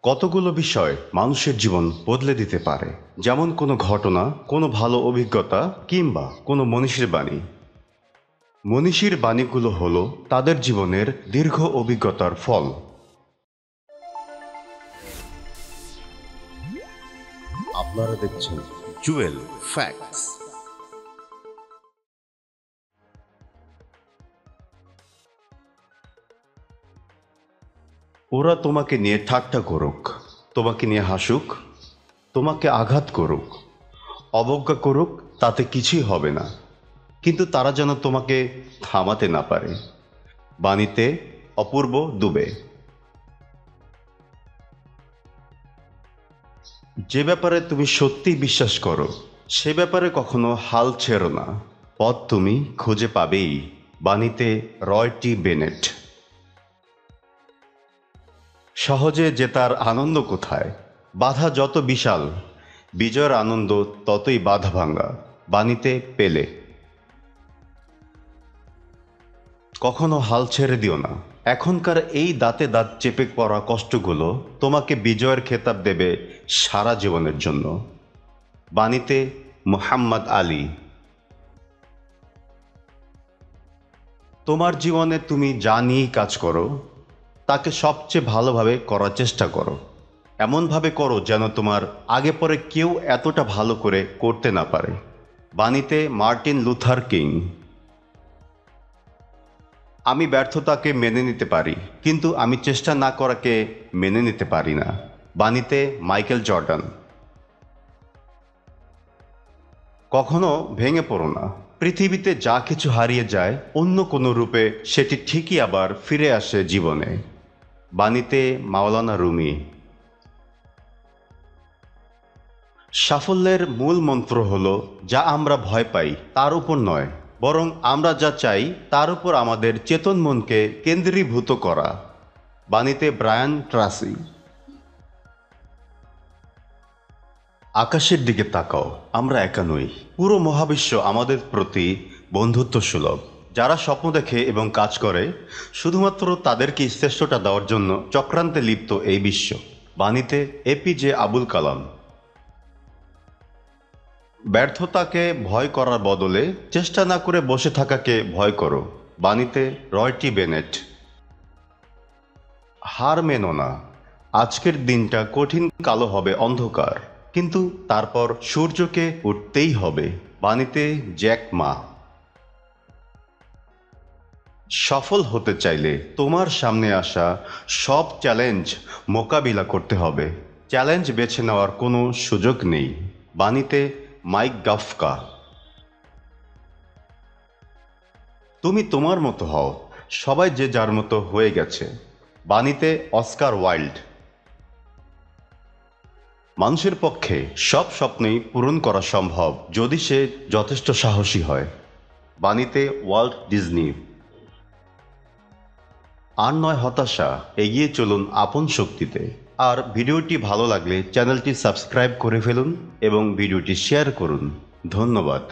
কতগুলো বিষয় মানুষের জীবন বদলে দিতে পারে, যেমন কোনো ঘটনা, কোনো ভালো অভিজ্ঞতা কিংবা কোনো মনীষীর বাণী। মনীষীর বাণীগুলো হলো তাদের জীবনের দীর্ঘ অভিজ্ঞতার ফল। আপনারা দেখছেন জুয়েল ফ্যাক্টস। ওরা তোমাকে নিয়ে ঠাট্টা করুক, তোমাকে নিয়ে হাসুক, তোমাকে আঘাত করুক, অবজ্ঞা করুক, তাতে কিছুই হবে না, কিন্তু তারা যেন তোমাকে থামাতে না পারে। বাণীতে অপূর্ব দুবে। যে ব্যাপারে তুমি সত্যিই বিশ্বাস করো সে ব্যাপারে কখনো হাল ছেড়ো না, পথ তুমি খুঁজে পাবেই। বাণীতে রয় টি বেনেট। সহজে জেতার আনন্দ কোথায়? বাধা যত বিশাল, বিজয়ের আনন্দ ততই বাধা ভাঙা। বাণীতে পেলে। কখনো হাল ছেড়ে দিও না। এখনকার এই দাঁতে দাঁত চেপে পড়া কষ্টগুলো তোমাকে বিজয়ের খেতাব দেবে সারা জীবনের জন্য। বাণীতে মুহাম্মদ আলী। তোমার জীবনে তুমি যা নিয়েই কাজ করো তাকে সবচেয়ে ভালোভাবে করার চেষ্টা করো। এমনভাবে করো যেন তোমার আগে পরে কেউ এতটা ভালো করে করতে না পারে। বাণীতে মার্টিন লুথার কিং। আমি ব্যর্থতাকে মেনে নিতে পারি, কিন্তু আমি চেষ্টা না করাকে মেনে নিতে পারি না। বাণীতে মাইকেল জর্ডান। কখনো ভেঙে পড়ো না। পৃথিবীতে যা কিছু হারিয়ে যায় অন্য কোনো রূপে সেটি ঠিকই আবার ফিরে আসে জীবনে। বাণীতে মাওলানা রুমি। সাফল্যের মূল মন্ত্র হলো যা আমরা ভয় পাই তার উপর নয়, বরং আমরা যা চাই তার উপর আমাদের চেতন মনকে কেন্দ্রীভূত করা। বাণীতে ব্রায়ান ট্রাসি। আকাশের দিকে তাকাও, আমরা একা নই। পুরো মহাবিশ্ব আমাদের প্রতি বন্ধুত্ব সুলভ। যারা স্বপ্ন দেখে এবং কাজ করে শুধুমাত্র তাদেরকে শ্রেষ্ঠটা দেওয়ার জন্য চক্রান্তে লিপ্ত এই বিশ্ব। বাণীতে এপিজে আবুল কালাম। ব্যর্থতাকে ভয় করার বদলে চেষ্টা না করে বসে থাকাকে ভয় করো। বাণীতে রয় টি বেনেট। হার মেনো না। আজকের দিনটা কঠিন, কালো হবে, অন্ধকার, কিন্তু তারপর সূর্যকে উঠতেই হবে। বাণীতে জ্যাক মা। সফল হতে চাইলে তোমার সামনে আসা সব চ্যালেঞ্জ মোকাবিলা করতে হবে। চ্যালেঞ্জ বেছে নেওয়ার কোনো সুযোগ নেই। বাণীতে মাইক গাফকা। তুমি তোমার মতো হও, সবাই যে যার মতো হয়ে গেছে। বাণীতে অস্কার ওয়াইল্ড। মানুষের পক্ষে সব স্বপ্নই পূরণ করা সম্ভব যদি সে যথেষ্ট সাহসী হয়। বাণীতে ওয়াল্ট ডিজনি। আর নয় হতাশা, এগিয়ে চলুন আপন শক্তিতে। আর ভিডিওটি ভালো লাগলে চ্যানেলটি সাবস্ক্রাইব করে ফেলুন এবং ভিডিওটি শেয়ার করুন। ধন্যবাদ।